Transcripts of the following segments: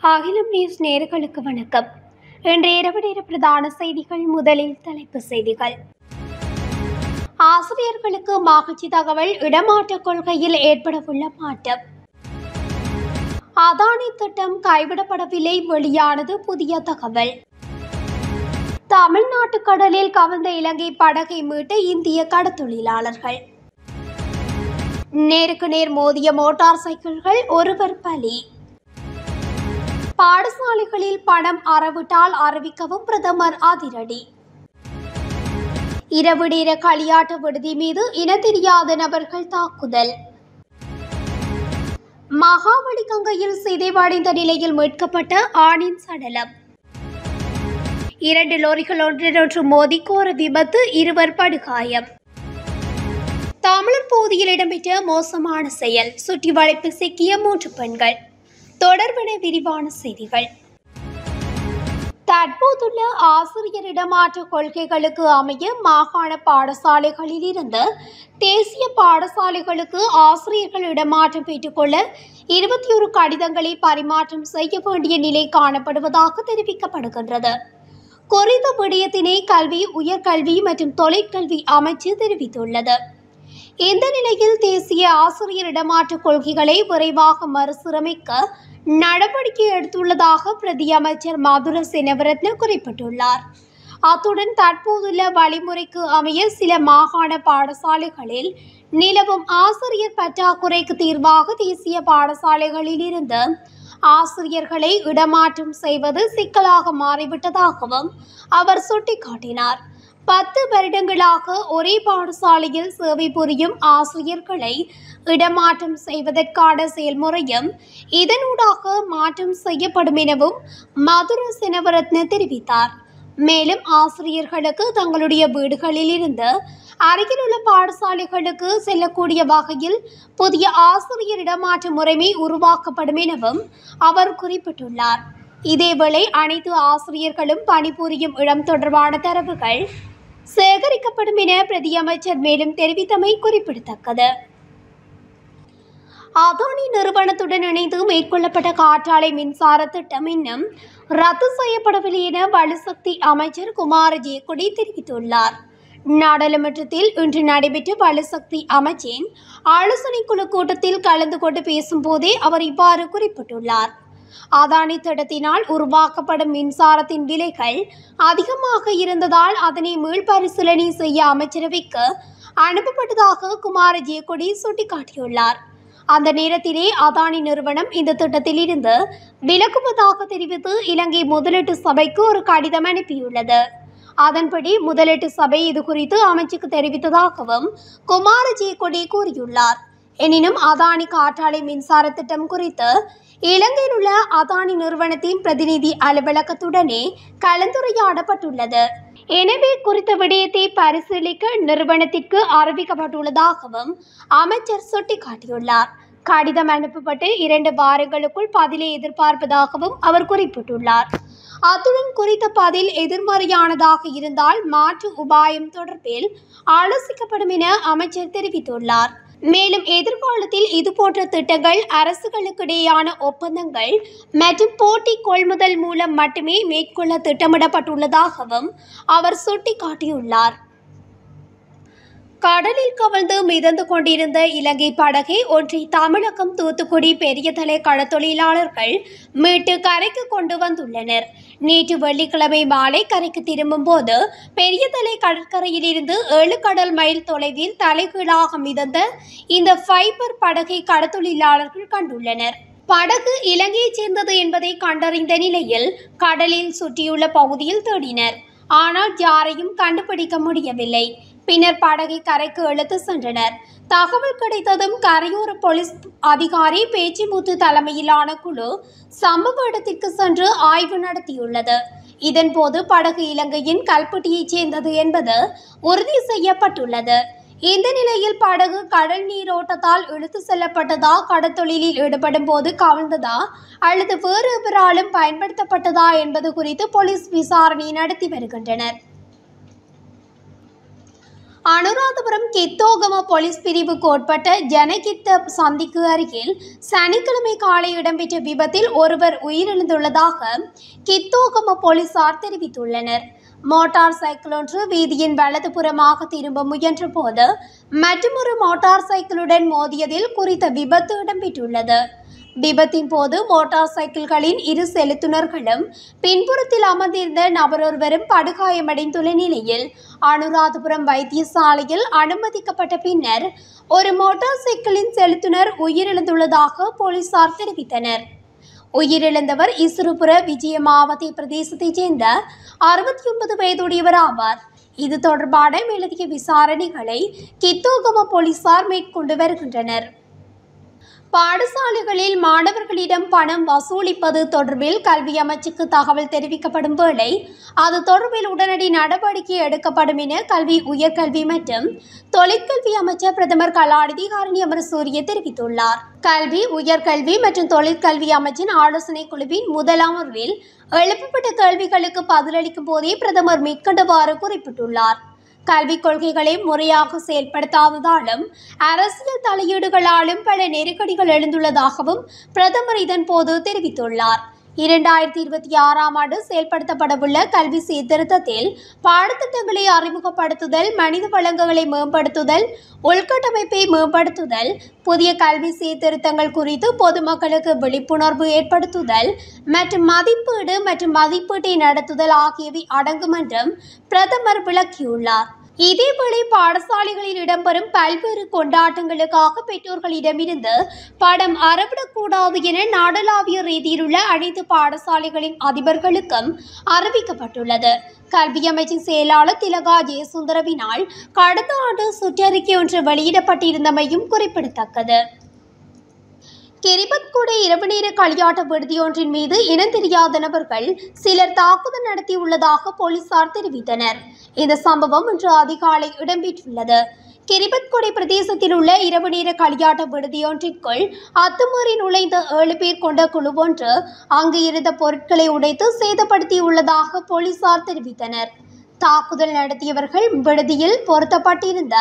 அகிலம் நியூஸ் நேயர்களுக்கு வணக்கம். இன்றைய இரவு நேர பிரதான செய்திகள். முதலில் தலைப்புச் செய்திகள். ஆசிரியர்களுக்கு மகிழ்ச்சி தகவல். இடமாற்ற கொள்கையில் ஏற்படவுள்ள மாற்றம். அதானி திட்டம் கைவிடப்படவில்லை. வெளியானது புதிய தகவல். தமிழ்நாட்டு கடலில் கவிழ்ந்த இலங்கை படகை மீட்ட இந்திய கடற்தொழிலாளர்கள். நேருக்கு நேர் மோதிய மோட்டார் சைக்கிள்கள், ஒருவர் பலி. பாடசாலைகளில் பணம் அறவிட்டால் அறிவிக்கவும் பிரதமர் அதிரடி. இரவு நேர களியாட்ட விடுதி மீது இனத்தெரியாத நபர்கள் தாக்குதல். மகாவலிகங்கையில் சிதைவடைந்த நிலையில் மீட்கப்பட்ட ஆணின் சடலம். 2 லோரிகள் ஒன்றொன்று மோதி கோர விபத்து, 2 படுகாயம். தமிழர் பகுதியில் இடம்பெற்ற மோசமான செயல். சுற்றி வளைப்பு சிக்கிய 3 பெண்கள். தொடர்பென விரிவான செய்திகள். தற்போதுள்ள ஆசிரியர் இடமாற்ற கொள்கைகளுக்கு அமைய மாகாண பாடசாலைகளில் இருந்து தேசிய பாடசாலைகளுக்கு ஆசிரியர்கள் இடமாற்றம் பெற்றுக்கொள்ள 21 கடிதங்களை பரிமாற்றம் செய்ய வேண்டிய நிலை காணப்படுவதாக தெரிவிக்கப்படுகின்றது. குறித்த விடயத்தினை கல்வி, உயர்கல்வி மற்றும் தொழிற்கல்வி அமைச்சு தெரிவித்துள்ளது. இந்த நிலையில் தேசிய ஆசிரியர் இடமாற்ற கொள்கைகளை விரைவாக மறுசீரமைக்க நடவடிக்கை எடுத்துள்ளதாக பிரதி அமைச்சர் மதுர செனவிரத்ன குறிப்பிட்டுள்ளார். அத்துடன் தற்போதுள்ள வழிமுறைக்கு அமைய சில மாகாண பாடசாலைகளில் நிலவும் ஆசிரியர் பற்றாக்குறைக்கு தீர்வாக தேசிய பாடசாலைகளில் இருந்து ஆசிரியர்களை இடமாற்றம் செய்வது சிக்கலாக மாறிவிட்டதாகவும் அவர் சுட்டிக்காட்டினார். 10 வருடங்களாக ஒரே பாடசாலையில் சேவை புரியும் ஆசிரியர்களை இடமாற்றம் செய்வதற்கான செயல்முறையும் இதனூடாக மாற்றம் செய்யப்படும் எனவும் மதுர செனவரத்ன தெரிவித்தார். மேலும் ஆசிரியர்களுக்கு தங்களுடைய வீடுகளில் இருந்து அருகிலுள்ள பாடசாலைகளுக்கு செல்லக்கூடிய வகையில் புதிய ஆசிரியர் இடமாற்ற முறைமை உருவாக்கப்படும் எனவும் அவர் குறிப்பிட்டுள்ளார். இதேவேளை அனைத்து ஆசிரியர்களும் பணிபுரியும் இடம் தொடர்பான தரவுகள் சேகரிக்கப்படும் என பிரதியமைச்சர் மேலும் தெரிவித்தமை குறிப்பிடத்தக்கது. அதானி நிறுவனத்துடன் இணைந்து மேற்கொள்ளப்பட்ட காற்றாலை மின்சார திட்டம் இன்னும் ரத்து செய்யப்படவில்லை என வலுசக்தி அமைச்சர் குமார ஜெயக்கொடி தெரிவித்துள்ளார். நாடாளுமன்றத்தில் இன்று நடைபெற்ற வலுசக்தி அமைச்சின் ஆலோசனை குழு கூட்டத்தில் கலந்து கொண்டு பேசும்போதே அவர் இவ்வாறு குறிப்பிட்டுள்ளார். அதானி திட்டத்தினால் உருவாக்கப்படும் மின்சாரத்தின் விலைகள் அதிகமாக இருந்ததால் அதனை மீள்பரிசீலனை செய்ய அமைச்சரவைக்கு அனுப்பப்பட்டதாக குமார ஜெயக்கொடி சுட்டிக்காட்டியுள்ளார். அந்த நேரத்திலே அதானி நிறுவனம் இந்த திட்டத்தில் இருந்து விலகுவதாக தெரிவித்து இலங்கை முதலீட்டு சபைக்கு ஒரு கடிதம் அனுப்பியுள்ளது. அதன்படி முதலீட்டு சபை இது குறித்து அமைச்சுக்கு தெரிவித்ததாகவும் குமார ஜெயக்கொடி கூறியுள்ளார். எனினும் அதானி காற்றாலை மின்சார திட்டம் குறித்து இலங்கையில் உள்ள அதானி நிறுவனத்தின் பிரதிநிதி அலுவலகத்துடனே கலந்துரையாடப்பட்டுள்ளது. எனவே குறித்த விடயத்தை பரிசீலிக்க நிறுவனத்திற்கு அறிவிக்கப்பட்டுள்ளதாகவும் அமைச்சர் சுட்டிக்காட்டியுள்ளார். கடிதம் அனுப்பப்பட்டு 2 வாரங்களுக்குள் பதிலை எதிர்பார்ப்பதாகவும் அவர் குறிப்பிட்டுள்ளார். அத்துடன் குறித்த பதில் எதிர்மறையானதாக இருந்தால் மாற்று உபாயம் தொடர்பில் ஆலோசிக்கப்படும் என அமைச்சர் தெரிவித்துள்ளார். மேலும் எதிர்காலத்தில் இதுபோன்ற திட்டங்கள் அரசுகளுக்கிடையேயான ஒப்பந்தங்கள் மற்றும் போட்டி கொள்முதல் மூலம் மட்டுமே மேற்கொள்ள திட்டமிடப்பட்டுள்ளதாகவும் அவர் சுட்டிக்காட்டியுள்ளார். கடலில் கவிழ்ந்து மிதந்து கொண்டிருந்த இலங்கை படகை ஒன்றை தமிழகம் தூத்துக்குடி பெரியதலை கடற்தொழிலாளர்கள் மீட்டு கரைக்கு கொண்டு வந்துள்ளனர். நேற்று வெள்ளிக்கிழமை மாலை கரைக்கு திரும்பும் போது பெரியதலை கடற்கரையில் இருந்து 7 கடல் மைல் தொலைவில் தலைகீழாக மிதந்த இந்த ஃபைபர் படகை கடற்தொழிலாளர்கள் கண்டுள்ளனர். படகு இலங்கையைச் சேர்ந்தது என்பதை கண்டறிந்த நிலையில் கடலில் சுற்றியுள்ள பகுதியில் தேடினர். ஆனால் யாரையும் கண்டுபிடிக்க முடியவில்லை. பின்னர் படகை கரைக்கு இழுத்து சென்றனர். தகவல் கிடைத்ததும் கரையோர போலீஸ் அதிகாரி பேச்சிமுத்து தலைமையிலான குழு சம்பவ இடத்திற்கு சென்று ஆய்வு நடத்தியுள்ளது. இதன்போது படகு இலங்கையின் கல்பட்டியைச் சேர்ந்தது என்பது உறுதி செய்யப்பட்டுள்ளது. இந்த நிலையில் படகு கடல் நீரோட்டத்தால் இழுத்து செல்லப்பட்டதா, கடற்தொழிலில் ஈடுபடும் போது கவிழ்ந்ததா அல்லது வேறு எவராலும் பயன்படுத்தப்பட்டதா என்பது குறித்து போலீஸ் விசாரணை நடத்தி வருகின்றனர். அனுராதபுரம் கித்தோகம போலீஸ் பிரிவுக்கு உட்பட்ட ஜனகித்த சந்திக்கு அருகில் சனிக்கிழமை காலை இடம்பெற்ற விபத்தில் ஒருவர் உயிரிழந்துள்ளதாக கித்தோகம போலீசார் தெரிவித்துள்ளனர். மோட்டார் சைக்கிள் ஒன்று வீதியின் வலதுபுறமாக திரும்ப முயன்ற போது மற்றொரு மோட்டார் சைக்கிளுடன் மோதியதில் குறித்த விபத்து இடம்பெற்றுள்ளது. விபத்தின் போது மோட்டார் சைக்கிள்களின் இரு செலுத்துனர்களும் பின்புறத்தில் அமர்ந்திருந்த நபரொருவரும் படுகாயமடைந்துள்ள நிலையில் அனுராதபுரம் வைத்தியசாலையில் அனுமதிக்கப்பட்ட பின்னர் ஒரு மோட்டார் சைக்கிளின் செலுத்துனர் உயிரிழந்துள்ளதாக போலீசார் தெரிவித்தனர். உயிரிழந்தவர் இசுருபுர விஜயமாவதி பிரதேசத்தைச் சேர்ந்த 69 வயதுடையவர் ஆவார். இது தொடர்பான மேலதிக விசாரணைகளை கித்தோகம போலீசார் மேற்கொண்டு வருகின்றனர். பாடசாலைகளில் மாணவர்களிடம் பணம் வசூலிப்பது தொடர்பில் கல்வி அமைச்சுக்கு தகவல் தெரிவிக்கப்படும் வேளை அது தொடர்பில் உடனடி நடவடிக்கை எடுக்கப்படும் என கல்வி உயர்கல்வி மற்றும் தொழிற்கல்வி அமைச்சர் பிரதமர் கலாநிதி ஹரணி அமரசூரிய தெரிவித்துள்ளார். கல்வி உயர்கல்வி மற்றும் தொழிற்கல்வி அமைச்சின் ஆலோசனை குழுவின் முதல் அமர்வில் எழுப்பப்பட்ட கேள்விகளுக்கு பதிலளிக்கும் போதே பிரதமர் மேற்கண்டவாறு குறிப்பிட்டுள்ளார். கல்விக் கொள்கைகளை முறையாக செயல்படுத்தாததாலும் அரசியல் தலையீடுகளாலும் பல நெருக்கடிகள் எழுந்துள்ளதாகவும் பிரதமர் இதன்போது தெரிவித்துள்ளார். 2026ஆம் ஆண்டு செயல்படுத்தப்படவுள்ள கல்வி சீர்திருத்தத்தில் பாடத்திட்டங்களை அறிமுகப்படுத்துதல், மனித வளங்களை மேம்படுத்துதல், உள்கட்டமைப்பை மேம்படுத்துதல், புதிய கல்வி சீர்திருத்தங்கள் குறித்து பொதுமக்களுக்கு விழிப்புணர்வு ஏற்படுத்துதல் மற்றும் மதிப்பீடு மற்றும் மதிப்பீட்டை நடத்துதல் ஆகியவை அடங்கும் என்றும் பிரதமர் விளக்கியுள்ளார். இதேவேளை பாடசாலைகளில் இடம்பெறும் பல்வேறு கொண்டாட்டங்களுக்காக பெற்றோர்களிடமிருந்து பணம் அறவிடக்கூடாது என நாடளாவிய ரீதியிலுள்ள அனைத்து பாடசாலைகளின் அதிபர்களுக்கும் அறிவிக்கப்பட்டுள்ளது. கல்வி அமைச்சின் செயலாளர் திலகா ஜெயசுந்தரவினால் கடந்த ஆண்டு சுற்றறிக்கை ஒன்று வெளியிடப்பட்டிருந்தமையும் குறிப்பிடத்தக்கது. கிரிபத்குடை இரவு நேர களியாட்ட விடுதியொன்றின் மீது இனம் தெரியாத நபர்கள் சிலர் தாக்குதல் நடத்தியுள்ளதாக போலீசார் தெரிவித்தனர். இந்த சம்பவம் இன்று அதிகாலை இடம்பெற்றுள்ளது. கிரிபத்குடை பிரதேசத்தில் உள்ள இரவு நேர களியாட்ட விடுதியொன்றிற்குள் அத்துமீறி நுழைந்த 7 பேர் கொண்ட குழு ஒன்று அங்கு இருந்த பொருட்களை உடைத்து சேதப்படுத்தியுள்ளதாக போலீசார் தெரிவித்தனர். தாக்குதல் நடத்தியவர்கள் விடுதியில் பொருத்தப்பட்டிருந்த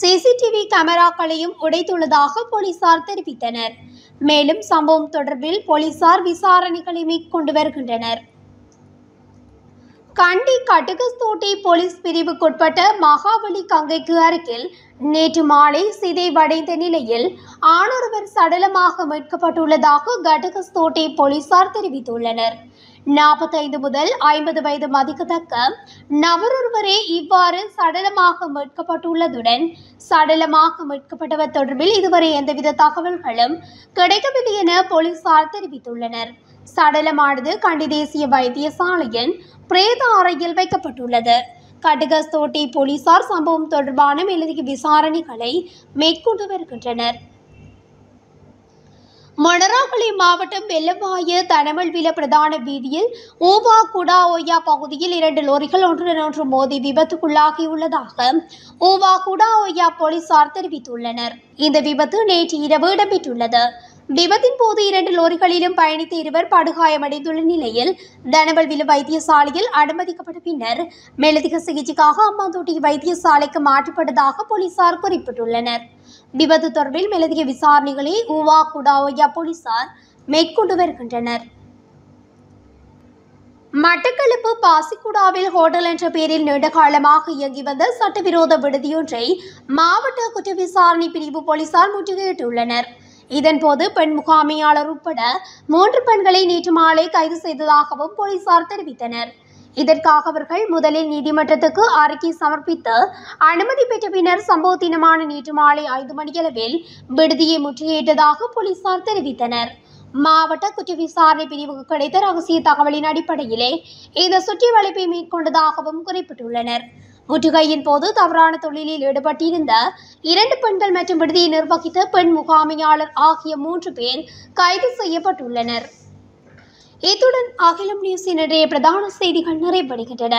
சிசிடிவி கேமராக்களையும் உடைத்துள்ளதாக போலீசார் தெரிவித்தனர். மேலும் சம்பவம் தொடர்பில் போலீசார் விசாரணைகளை மேற்கொண்டு வருகின்றனர். கண்டி கட்டுகஸ்தோட்டை போலீஸ் பிரிவுக்குட்பட்ட மகாவலி கங்கைக்கு அருகில் நேற்று மாலை சிதைவடைந்த நிலையில் ஆணொருவர் சடலமாக மீட்கப்பட்டுள்ளதாக கட்டுகஸ்தோட்டை போலீசார் தெரிவித்துள்ளனர். 45 முதல் 50 வயது மதிக்கத்தக்க நபரொருவரே இவ்வாறு சடலமாக மீட்கப்பட்டுள்ளதுடன் சடலமாக மீட்கப்பட்டவர் தொடர்பில் இதுவரை எந்தவித தகவல்களும் கிடைக்கவில்லை என போலீசார் தெரிவித்துள்ளனர். சடலமானது கண்டி தேசிய வைத்தியசாலையின் பிரேத அறையில் வைக்கப்பட்டுள்ளது. கட்டுகஸ்தோட்டை போலீசார் சம்பவம் தொடர்பான மேலதிக விசாரணைகளை மேற்கொண்டு வருகின்றனர். மொனராகலை மாவட்டம் வெள்ளவாய தனமல்வில பிரதான வீதியில் ஊவா குடா ஒய்யா பகுதியில் 2 லோரிகள் ஒன்றுடன் மோதி விபத்துக்குள்ளாகியுள்ளதாக ஊவா குடா ஒய்யா போலீசார் தெரிவித்துள்ளனர். இந்த விபத்து நேற்று இரவு இடம்பெற்றுள்ளது. விபத்தின் போது 2 லோரிகளிலும் பயணித்த இருவர் படுகாயமடைந்துள்ள நிலையில் தனமல்வில வைத்தியசாலையில் அனுமதிக்கப்பட்ட பின்னர் மேலதிக சிகிச்சைக்காக அம்மாந்தோட்டை வைத்தியசாலைக்கு மாற்றப்பட்டதாக போலீசார் குறிப்பிட்டுள்ளனர். விபத்து தொடர்பில் மேலதிக விசாரணைகளை ஊவா குடாவையா போலீசார் மேற்கொண்டு வருகின்றனர். மட்டக்களப்பு பாசிக்குடாவில் ஹோட்டல் என்ற பெயரில் நீண்டகாலமாக இயங்கி வந்த சட்டவிரோத விடுதியொன்றை மாவட்ட குற்ற விசாரணை பிரிவு போலீசார் முற்றுகையிட்டுள்ளனர். இதன்போது பெண் முகாமையாளர் உட்பட 3 பெண்களை நேற்று மாலை கைது செய்ததாகவும் போலீசார் தெரிவித்தனர். இதற்காக அவர்கள் முதலில் நீதிமன்றத்துக்கு அறிக்கை சமர்ப்பித்து அனுமதி பெற்ற பின்னர் சம்பவ தினமான நேற்று மாலை 5 மணியளவில் விடுதியை முற்றுகையிட்டதாக போலீசார் தெரிவித்தனர். மாவட்ட குற்ற விசாரணை பிரிவுக்கு கிடைத்த ரகசிய தகவலின் அடிப்படையிலே இந்த சுற்றி வளைப்பை மேற்கொண்டதாகவும் குறிப்பிட்டுள்ளனர். முற்றுகையின் போது தவறான தொழிலில் ஈடுபட்டிருந்த 2 பெண்கள் மற்றும் விடுதியை நிர்வகித்த பெண் முகாமையாளர் ஆகிய 3 பேர் கைது செய்யப்பட்டுள்ளனர். இத்துடன் அகிலம் நியூஸின் இன்றைய பிரதான செய்திகள் நிறைவடைகின்றன.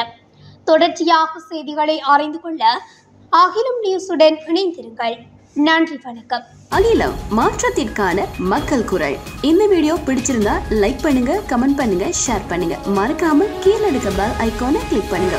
தொடர்ச்சியாக செய்திகளை அறிந்து கொள்ள அகிலம் நியூஸுடன் இணைந்திருங்கள். நன்றி, வணக்கம். அகிலம், மாற்றத்திற்கான மக்கள் குரல். இந்த வீடியோ பிடிச்சிருந்தா லைக் பண்ணுங்க, கமெண்ட் பண்ணுங்க, ஷேர் பண்ணுங்க. மறக்காம கீழே இருக்க பெல் ஐகானை கிளிக் பண்ணுங்க.